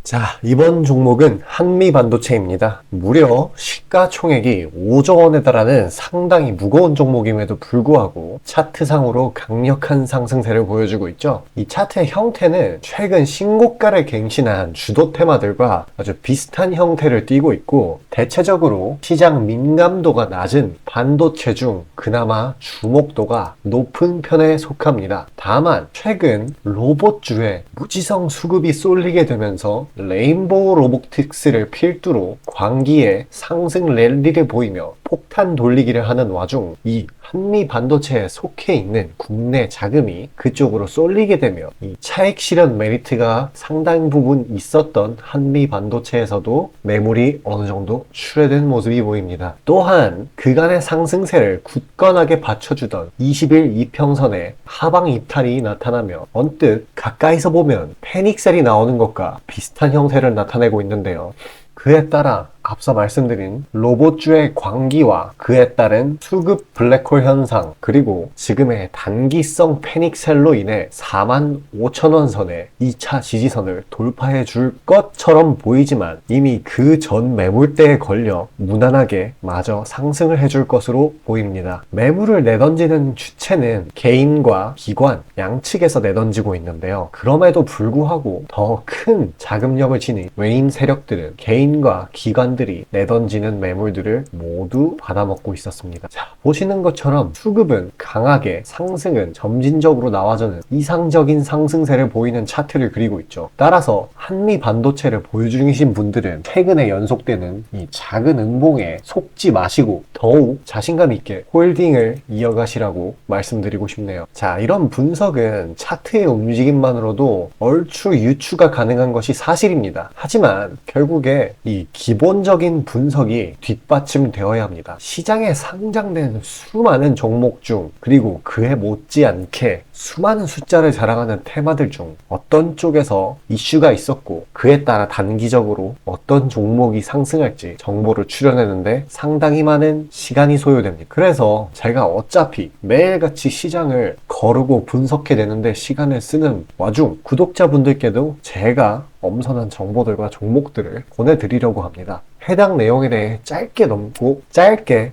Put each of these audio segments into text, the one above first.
자, 이번 종목은 한미반도체입니다. 무려 시가총액이 5조 원에 달하는 상당히 무거운 종목임에도 불구하고 차트상으로 강력한 상승세를 보여주고 있죠. 이 차트의 형태는 최근 신고가를 갱신한 주도 테마들과 아주 비슷한 형태를 띠고 있고, 대체적으로 시장 민감도가 낮은 반도체 중 그나마 주목도가 높은 편에 속합니다. 다만 최근 로봇주에 무지성 수급이 쏠리게 되면서 레인보우 로보틱스를 필두로 광기에 상승 랠리를 보이며 폭탄 돌리기를 하는 와중, 이 한미 반도체에 속해 있는 국내 자금이 그쪽으로 쏠리게 되며 이 차익 실현 메리트가 상당 부분 있었던 한미 반도체에서도 매물이 어느 정도 출회된 모습이 보입니다. 또한 그간의 상승세를 굳건하게 받쳐주던 20일 이평선에 하방 이탈이 나타나며 언뜻 가까이서 보면 패닉셀이 나오는 것과 비슷한 형태를 나타내고 있는데요. 그에 따라 앞서 말씀드린 로봇주의 광기와 그에 따른 수급 블랙홀 현상, 그리고 지금의 단기성 패닉셀로 인해 45,000원 선에 2차 지지선을 돌파해 줄 것처럼 보이지만 이미 그 전 매물대에 걸려 무난하게 마저 상승을 해줄 것으로 보입니다. 매물을 내던지는 주체는 개인과 기관 양측에서 내던지고 있는데요. 그럼에도 불구하고 더 큰 자금력을 지닌 외인 세력들은 개인과 기관들이 내던지는 매물들을 모두 받아먹고 있었습니다. 자, 보시는 것처럼 수급은 강하게, 상승은 점진적으로 나와주는 이상적인 상승세를 보이는 차트를 그리고 있죠. 따라서 한미 반도체를 보유 중이신 분들은 최근에 연속되는 이 작은 음봉에 속지 마시고 더욱 자신감 있게 홀딩을 이어가시라고 말씀드리고 싶네요. 자, 이런 분석은 차트의 움직임만으로도 얼추 유추가 가능한 것이 사실입니다. 하지만 결국에 이 기본적인 분석이 뒷받침되어야 합니다. 시장에 상장된 수많은 종목 중, 그리고 그에 못지않게 수많은 숫자를 자랑하는 테마들 중 어떤 쪽에서 이슈가 있었고 그에 따라 단기적으로 어떤 종목이 상승할지 정보를 추려내는데 상당히 많은 시간이 소요됩니다. 그래서 제가 어차피 매일같이 시장을 거르고 분석해내는데 시간을 쓰는 와중 구독자분들께도 제가 엄선한 정보들과 종목들을 보내드리려고 합니다. 해당 내용에 대해 짧게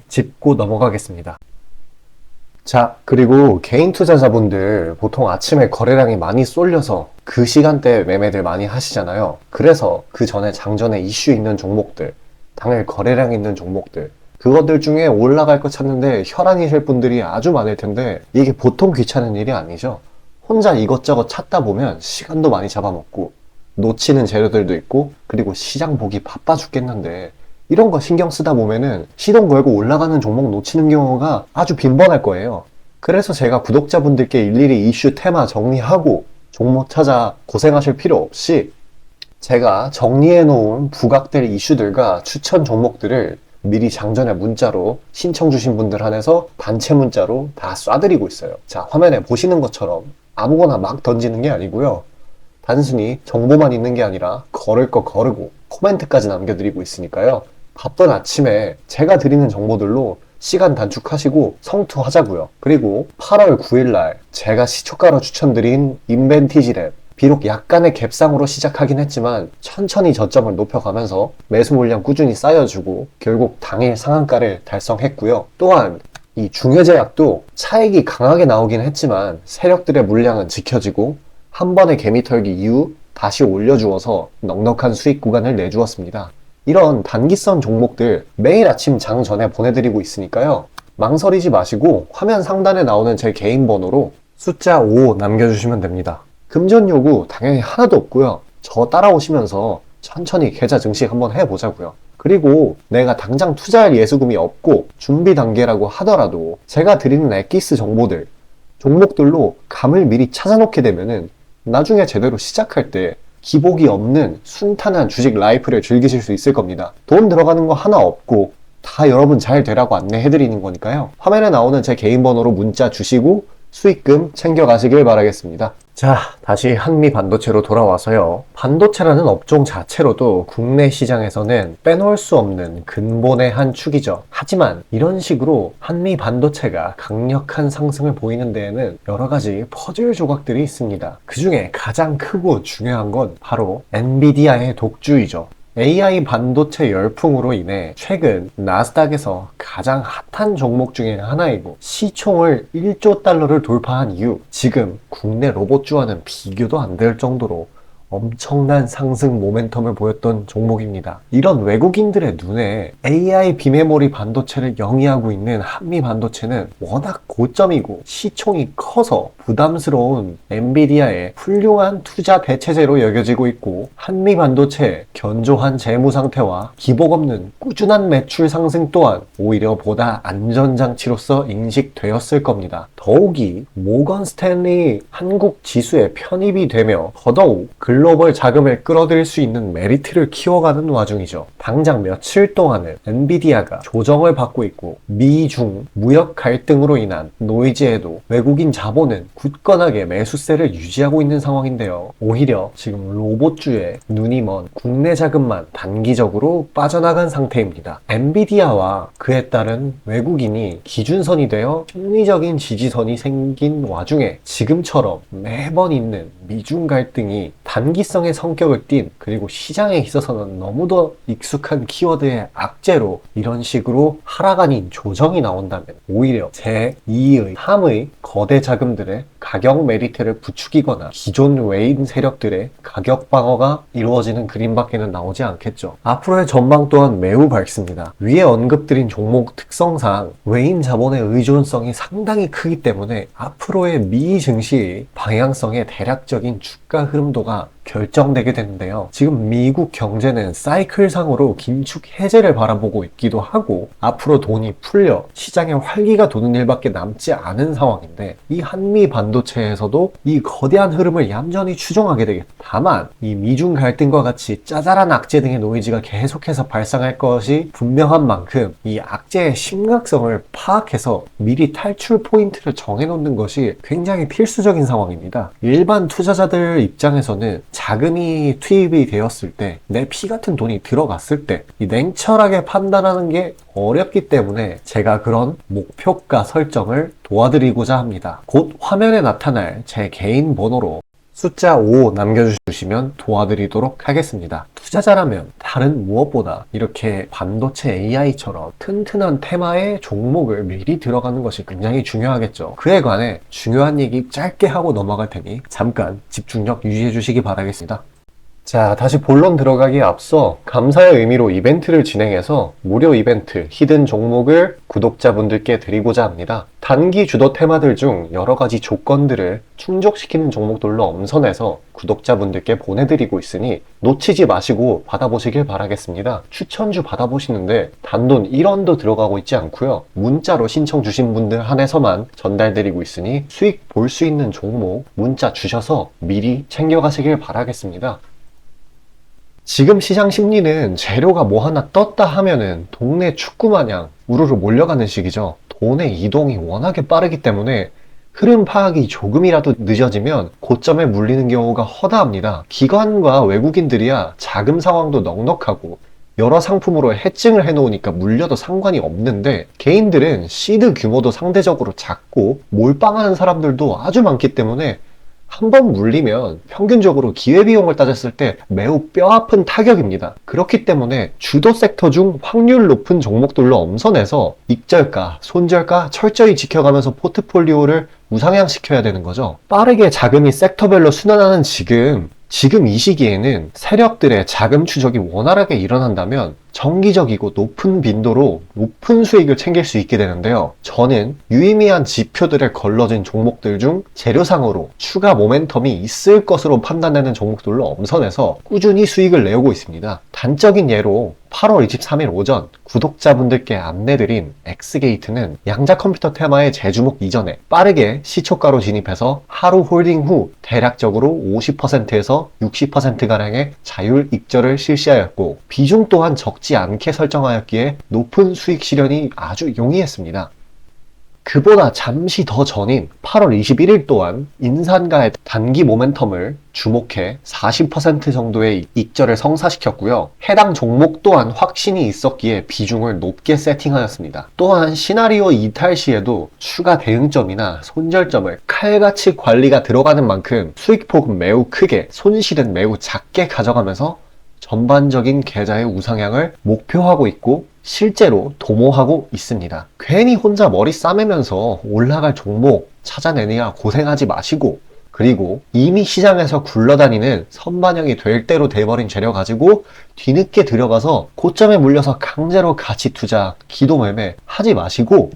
짚고 넘어가겠습니다. 자, 그리고 개인 투자자분들 보통 아침에 거래량이 많이 쏠려서 그 시간대에 매매들 많이 하시잖아요. 그래서 그 전에 장전에 이슈 있는 종목들, 당일 거래량 있는 종목들, 그것들 중에 올라갈 거 찾는데 혈안이 셀 분들이 아주 많을 텐데 이게 보통 귀찮은 일이 아니죠. 혼자 이것저것 찾다 보면 시간도 많이 잡아먹고 놓치는 재료들도 있고, 그리고 시장 보기 바빠 죽겠는데 이런 거 신경 쓰다 보면은 시동 걸고 올라가는 종목 놓치는 경우가 아주 빈번할 거예요. 그래서 제가 구독자분들께 일일이 이슈 테마 정리하고 종목 찾아 고생하실 필요 없이 제가 정리해 놓은 부각될 이슈들과 추천 종목들을 미리 장전에 문자로 신청 주신 분들 한해서 단체 문자로 다 쏴드리고 있어요. 자, 화면에 보시는 것처럼 아무거나 막 던지는 게 아니고요. 단순히 정보만 있는 게 아니라 걸을 거 거르고 코멘트까지 남겨드리고 있으니까요. 바쁜 아침에 제가 드리는 정보들로 시간 단축하시고 성투하자고요. 그리고 8월 9일날 제가 시초가로 추천드린 인벤티지랩, 비록 약간의 갭상으로 시작하긴 했지만 천천히 저점을 높여가면서 매수 물량 꾸준히 쌓여주고 결국 당일 상한가를 달성했고요. 또한 이 중해제약도 차익이 강하게 나오긴 했지만 세력들의 물량은 지켜지고 한 번의 개미 털기 이후 다시 올려주어서 넉넉한 수익 구간을 내주었습니다. 이런 단기성 종목들 매일 아침 장 전에 보내드리고 있으니까요. 망설이지 마시고 화면 상단에 나오는 제 개인 번호로 숫자 5 남겨주시면 됩니다. 금전 요구 당연히 하나도 없고요. 저 따라오시면서 천천히 계좌 증식 한번 해보자고요. 그리고 내가 당장 투자할 예수금이 없고 준비 단계라고 하더라도 제가 드리는 엑기스 정보들, 종목들로 감을 미리 찾아놓게 되면은 나중에 제대로 시작할 때 기복이 없는 순탄한 주식 라이프를 즐기실 수 있을 겁니다. 돈 들어가는 거 하나 없고 다 여러분 잘 되라고 안내해드리는 거니까요. 화면에 나오는 제 개인 번호로 문자 주시고 수익금 챙겨가시길 바라겠습니다. 자, 다시 한미반도체로 돌아와서요. 반도체라는 업종 자체로도 국내 시장에서는 빼놓을 수 없는 근본의 한 축이죠. 하지만 이런 식으로 한미반도체가 강력한 상승을 보이는 데에는 여러 가지 퍼즐 조각들이 있습니다. 그 중에 가장 크고 중요한 건 바로 엔비디아의 독주이죠. AI 반도체 열풍으로 인해 최근 나스닥에서 가장 핫한 종목 중에 하나이고 시총을 1조 달러를 돌파한 이후 지금 국내 로봇주와는 비교도 안 될 정도로 엄청난 상승 모멘텀을 보였던 종목입니다. 이런 외국인들의 눈에 AI 비메모리 반도체를 영위하고 있는 한미 반도체는 워낙 고점이고 시총이 커서 부담스러운 엔비디아의 훌륭한 투자 대체제로 여겨지고 있고, 한미 반도체의 견조한 재무 상태와 기복 없는 꾸준한 매출 상승 또한 오히려 보다 안전장치로서 인식되었을 겁니다. 더욱이 모건 스탠리 한국 지수에 편입이 되며 더더욱 글로벌 자금을 끌어들일 수 있는 메리트를 키워가는 와중이죠. 당장 며칠 동안은 엔비디아가 조정을 받고 있고 미중 무역 갈등으로 인한 노이즈에도 외국인 자본은 굳건하게 매수세를 유지하고 있는 상황인데요. 오히려 지금 로봇주에 눈이 먼 국내 자금만 단기적으로 빠져나간 상태입니다. 엔비디아와 그에 따른 외국인이 기준선이 되어 심리적인 지지선이 생긴 와중에 지금처럼 매번 있는 미중 갈등이 단기성의 성격을 띤, 그리고 시장에 있어서는 너무도 익숙한 키워드의 악재로 이런 식으로 하락 아닌 조정이 나온다면 오히려 제2의 3의 거대 자금들의 가격 메리트를 부추기거나 기존 외인 세력들의 가격 방어가 이루어지는 그림밖에는 나오지 않겠죠. 앞으로의 전망 또한 매우 밝습니다. 위에 언급드린 종목 특성상 외인 자본의 의존성이 상당히 크기 때문에 앞으로의 미 증시의 방향성의 대략적인 주가 흐름도가 결정되게 되는데요. 지금 미국 경제는 사이클상으로 긴축 해제를 바라보고 있기도 하고 앞으로 돈이 풀려 시장에 활기가 도는 일밖에 남지 않은 상황인데, 이 한미 반도체에서도 이 거대한 흐름을 얌전히 추종하게 되겠다. 다만 이 미중 갈등과 같이 짜잘한 악재 등의 노이즈가 계속해서 발생할 것이 분명한 만큼 이 악재의 심각성을 파악해서 미리 탈출 포인트를 정해놓는 것이 굉장히 필수적인 상황입니다. 일반 투자자들 입장에서는 자금이 투입이 되었을 때, 내 피 같은 돈이 들어갔을 때 이 냉철하게 판단하는 게 어렵기 때문에 제가 그런 목표가 설정을 도와드리고자 합니다. 곧 화면에 나타날 제 개인 번호로 숫자 5 남겨주시면 도와드리도록 하겠습니다. 투자자라면 다른 무엇보다 이렇게 반도체 AI처럼 튼튼한 테마의 종목을 미리 들어가는 것이 굉장히 중요하겠죠. 그에 관해 중요한 얘기 짧게 하고 넘어갈 테니 잠깐 집중력 유지해 주시기 바라겠습니다. 자, 다시 본론 들어가기에 앞서 감사의 의미로 이벤트를 진행해서 무료 이벤트 히든 종목을 구독자분들께 드리고자 합니다. 단기 주도 테마들 중 여러 가지 조건들을 충족시키는 종목들로 엄선해서 구독자분들께 보내드리고 있으니 놓치지 마시고 받아보시길 바라겠습니다. 추천주 받아보시는데 단돈 1원도 들어가고 있지 않고요. 문자로 신청 주신 분들 한해서만 전달드리고 있으니 수익 볼 수 있는 종목 문자 주셔서 미리 챙겨가시길 바라겠습니다. 지금 시장 심리는 재료가 뭐 하나 떴다 하면은 동네 축구 마냥 우르르 몰려가는 시기죠. 돈의 이동이 워낙에 빠르기 때문에 흐름 파악이 조금이라도 늦어지면 고점에 물리는 경우가 허다합니다. 기관과 외국인들이야 자금 상황도 넉넉하고 여러 상품으로 해칭을 해놓으니까 물려도 상관이 없는데, 개인들은 시드 규모도 상대적으로 작고 몰빵하는 사람들도 아주 많기 때문에 한번 물리면 평균적으로 기회비용을 따졌을 때 매우 뼈아픈 타격입니다. 그렇기 때문에 주도 섹터 중 확률 높은 종목들로 엄선해서 익절가, 손절가 철저히 지켜가면서 포트폴리오를 우상향시켜야 되는 거죠. 빠르게 자금이 섹터별로 순환하는 지금 이 시기에는 세력들의 자금 추적이 원활하게 일어난다면 정기적이고 높은 빈도로 높은 수익을 챙길 수 있게 되는데요. 저는 유의미한 지표들을 걸러진 종목들 중 재료상으로 추가 모멘텀이 있을 것으로 판단되는 종목들로 엄선해서 꾸준히 수익을 내오고 있습니다. 단적인 예로 8월 23일 오전 구독자분들께 안내드린 엑스게이트는 양자 컴퓨터 테마의 재주목 이전에 빠르게 시초가로 진입해서 하루 홀딩 후 대략적으로 50%에서 60%가량의 자율 익절을 실시하였고, 비중 또한 적지 않게 설정하였기에 높은 수익 실현이 아주 용이했습니다. 그보다 잠시 더 전인 8월 21일 또한 인산가의 단기 모멘텀을 주목해 40% 정도의 익절을 성사시켰고요. 해당 종목 또한 확신이 있었기에 비중을 높게 세팅하였습니다. 또한 시나리오 이탈 시에도 추가 대응점이나 손절점을 칼같이 관리가 들어가는 만큼 수익폭은 매우 크게, 손실은 매우 작게 가져가면서 전반적인 계좌의 우상향을 목표하고 있고 실제로 도모하고 있습니다. 괜히 혼자 머리 싸매면서 올라갈 종목 찾아내느라 고생하지 마시고, 그리고 이미 시장에서 굴러다니는 선반영이 될 대로 돼버린 재료 가지고 뒤늦게 들어가서 고점에 물려서 강제로 가치 투자, 기도 매매 하지 마시고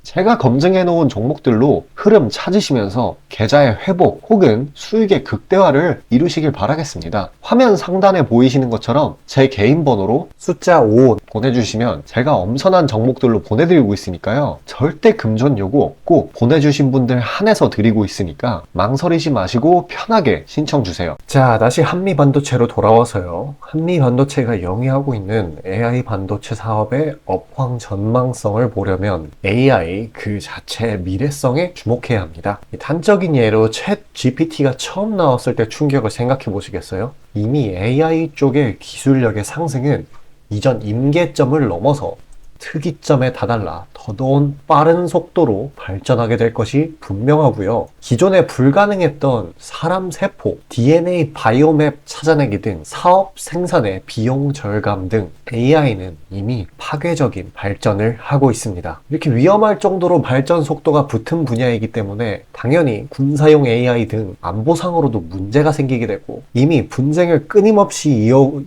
제가 검증해 놓은 종목들로 흐름 찾으시면서 계좌의 회복 혹은 수익의 극대화를 이루시길 바라겠습니다. 화면 상단에 보이시는 것처럼 제 개인 번호로 숫자 5 보내주시면 제가 엄선한 종목들로 보내드리고 있으니까요. 절대 금전 요구 없고 보내주신 분들 한해서 드리고 있으니까 망설이지 마시고 편하게 신청 주세요. 자, 다시 한미반도체로 돌아와서요. 한미반도체가 영위하고 있는 AI 반도체 사업의 업황 전망성을 보려면 AI 그 자체의 미래성에 주목해야 합니다. 단적인 예로 챗 GPT가 처음 나왔을 때 충격을 생각해 보시겠어요? 이미 AI 쪽의 기술력의 상승은 이전 임계점을 넘어서 특이점에 다달라 더더운 빠른 속도로 발전하게 될 것이 분명하고요. 기존에 불가능했던 사람 세포, DNA 바이오맵 찾아내기 등 사업 생산의 비용 절감 등 AI는 이미 파괴적인 발전을 하고 있습니다. 이렇게 위험할 정도로 발전 속도가 붙은 분야이기 때문에 당연히 군사용 AI 등 안보상으로도 문제가 생기게 되고, 이미 분쟁을 끊임없이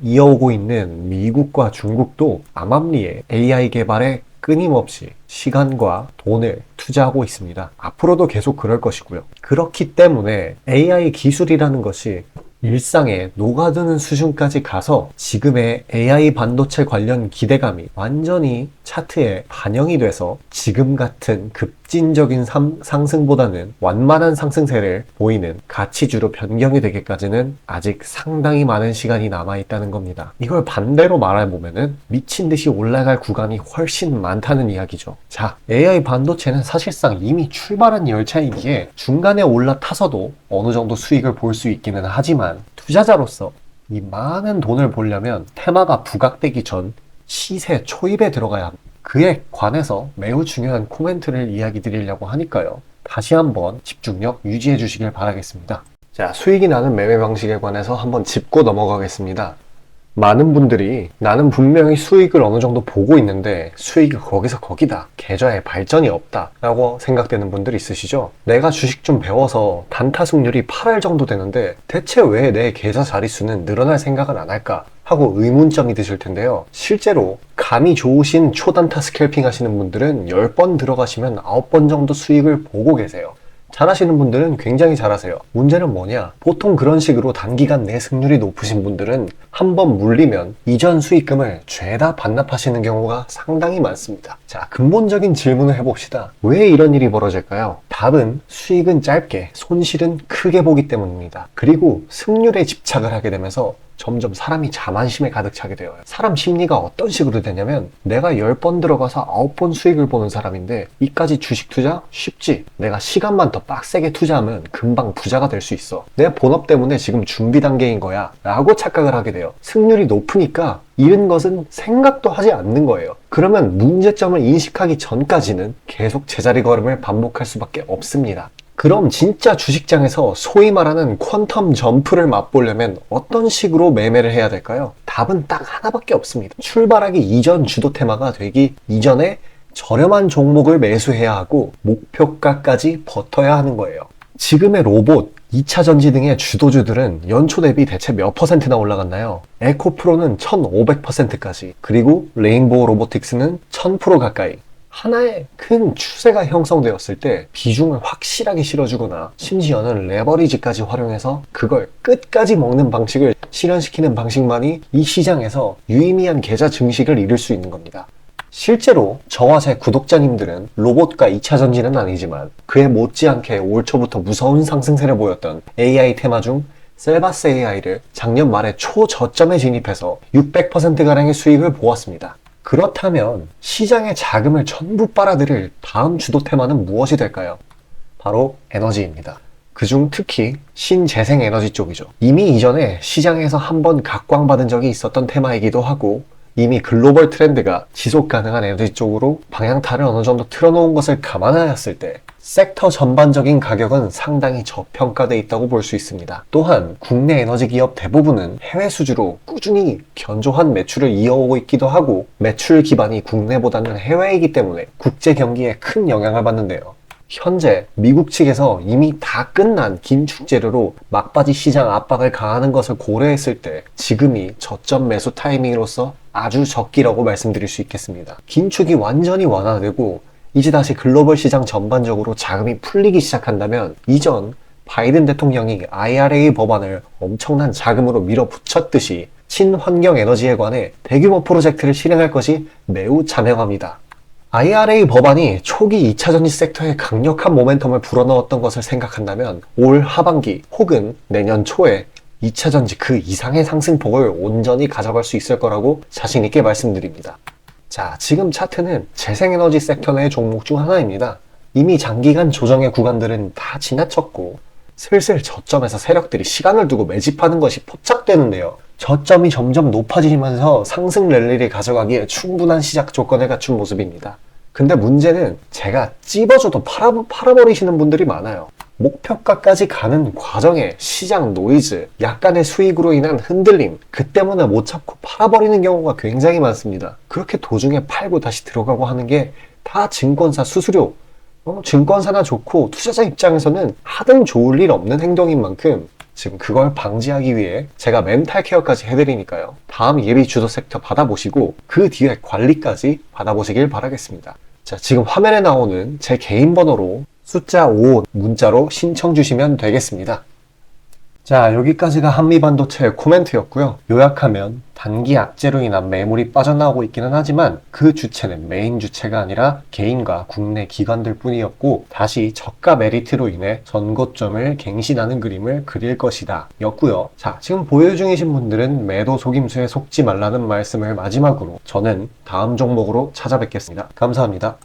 이어오고 있는 미국과 중국도 암암리에 AI 개발에 끊임없이 시간과 돈을 투자하고 있습니다. 앞으로도 계속 그럴 것이고요. 그렇기 때문에 AI 기술이라는 것이 일상에 녹아드는 수준까지 가서 지금의 AI 반도체 관련 기대감이 완전히 차트에 반영이 돼서 지금 같은 급진적인 상승보다는 완만한 상승세를 보이는 가치주로 변경이 되기까지는 아직 상당히 많은 시간이 남아있다는 겁니다. 이걸 반대로 말해보면은 미친 듯이 올라갈 구간이 훨씬 많다는 이야기죠. 자, AI 반도체는 사실상 이미 출발한 열차이기에 중간에 올라타서도 어느 정도 수익을 볼 수 있기는 하지만 투자자로서 이 많은 돈을 보려면 테마가 부각되기 전 시세 초입에 들어가야 합니다. 그에 관해서 매우 중요한 코멘트를 이야기 드리려고 하니까요. 다시 한번 집중력 유지해 주시길 바라겠습니다. 자, 수익이 나는 매매 방식에 관해서 한번 짚고 넘어가겠습니다. 많은 분들이 나는 분명히 수익을 어느 정도 보고 있는데 수익이 거기서 거기다, 계좌에 발전이 없다 라고 생각되는 분들 있으시죠? 내가 주식 좀 배워서 단타 승률이 8할 정도 되는데 대체 왜 내 계좌 자릿수는 늘어날 생각을 안 할까 하고 의문점이 드실 텐데요. 실제로 감이 좋으신 초단타 스캘핑 하시는 분들은 10번 들어가시면 9번 정도 수익을 보고 계세요. 잘하시는 분들은 굉장히 잘하세요. 문제는 뭐냐? 보통 그런 식으로 단기간 내 승률이 높으신 분들은 한번 물리면 이전 수익금을 죄다 반납하시는 경우가 상당히 많습니다. 자, 근본적인 질문을 해봅시다. 왜 이런 일이 벌어질까요? 답은 수익은 짧게, 손실은 크게 보기 때문입니다. 그리고 승률에 집착을 하게 되면서 점점 사람이 자만심에 가득 차게 되어요. 사람 심리가 어떤 식으로 되냐면, 내가 10번 들어가서 9번 수익을 보는 사람인데 이까지 주식 투자? 쉽지. 내가 시간만 더 빡세게 투자하면 금방 부자가 될 수 있어. 내 본업 때문에 지금 준비 단계인 거야 라고 착각을 하게 돼요. 승률이 높으니까 잃은 것은 생각도 하지 않는 거예요. 그러면 문제점을 인식하기 전까지는 계속 제자리 걸음을 반복할 수밖에 없습니다. 그럼 진짜 주식장에서 소위 말하는 퀀텀 점프를 맛보려면 어떤 식으로 매매를 해야 될까요? 답은 딱 하나밖에 없습니다. 출발하기 이전 주도 테마가 되기 이전에 저렴한 종목을 매수해야 하고 목표가까지 버텨야 하는 거예요. 지금의 로봇, 2차 전지 등의 주도주들은 연초 대비 대체 몇 %나 올라갔나요? 에코프로는 1500%까지, 그리고 레인보우 로보틱스는 1000% 가까이. 하나의 큰 추세가 형성되었을 때 비중을 확실하게 실어주거나 심지어는 레버리지까지 활용해서 그걸 끝까지 먹는 방식을 실현시키는 방식만이 이 시장에서 유의미한 계좌 증식을 이룰 수 있는 겁니다. 실제로 저와 제 구독자님들은 로봇과 2차 전지는 아니지만 그에 못지않게 올 초부터 무서운 상승세를 보였던 AI 테마 중 셀바스 AI를 작년 말에 초저점에 진입해서 600%가량의 수익을 보았습니다. 그렇다면 시장의 자금을 전부 빨아들일 다음 주도 테마는 무엇이 될까요? 바로 에너지입니다. 그중 특히 신재생에너지 쪽이죠. 이미 이전에 시장에서 한번 각광받은 적이 있었던 테마이기도 하고 이미 글로벌 트렌드가 지속 가능한 에너지 쪽으로 방향타를 어느 정도 틀어놓은 것을 감안하였을 때 섹터 전반적인 가격은 상당히 저평가되어 있다고 볼 수 있습니다. 또한 국내 에너지 기업 대부분은 해외 수주로 꾸준히 견조한 매출을 이어오고 있기도 하고 매출 기반이 국내보다는 해외이기 때문에 국제 경기에 큰 영향을 받는데요. 현재 미국 측에서 이미 다 끝난 긴축 재료로 막바지 시장 압박을 가하는 것을 고려했을 때 지금이 저점 매수 타이밍으로서 아주 적기라고 말씀드릴 수 있겠습니다. 긴축이 완전히 완화되고 이제 다시 글로벌 시장 전반적으로 자금이 풀리기 시작한다면 이전 바이든 대통령이 IRA 법안을 엄청난 자금으로 밀어붙였듯이 친환경 에너지에 관해 대규모 프로젝트를 실행할 것이 매우 자명합니다. IRA 법안이 초기 2차전지 섹터에 강력한 모멘텀을 불어넣었던 것을 생각한다면 올 하반기 혹은 내년 초에 2차전지 그 이상의 상승폭을 온전히 가져갈 수 있을 거라고 자신있게 말씀드립니다. 자, 지금 차트는 재생에너지 섹터 내 종목 중 하나입니다. 이미 장기간 조정의 구간들은 다 지나쳤고 슬슬 저점에서 세력들이 시간을 두고 매집하는 것이 포착되는데요. 저점이 점점 높아지면서 상승 랠리를 가져가기에 충분한 시작 조건을 갖춘 모습입니다. 근데 문제는 제가 찝어줘도 팔아버리시는 분들이 많아요. 목표가까지 가는 과정에 시장 노이즈, 약간의 수익으로 인한 흔들림, 그 때문에 못 참고 팔아버리는 경우가 굉장히 많습니다. 그렇게 도중에 팔고 다시 들어가고 하는 게 다 증권사 수수료, 증권사나 좋고 투자자 입장에서는 하등 좋을 일 없는 행동인 만큼 지금 그걸 방지하기 위해 제가 멘탈 케어까지 해드리니까요. 다음 예비 주도 섹터 받아보시고 그 뒤에 관리까지 받아보시길 바라겠습니다. 자, 지금 화면에 나오는 제 개인 번호로 숫자 5 문자로 신청 주시면 되겠습니다. 자, 여기까지가 한미반도체의 코멘트였고요. 요약하면 단기 악재로 인한 매물이 빠져나오고 있기는 하지만 그 주체는 메인 주체가 아니라 개인과 국내 기관들 뿐이었고 다시 저가 메리트로 인해 전고점을 갱신하는 그림을 그릴 것이다 였고요. 자, 지금 보유 중이신 분들은 매도 속임수에 속지 말라는 말씀을 마지막으로 저는 다음 종목으로 찾아뵙겠습니다. 감사합니다.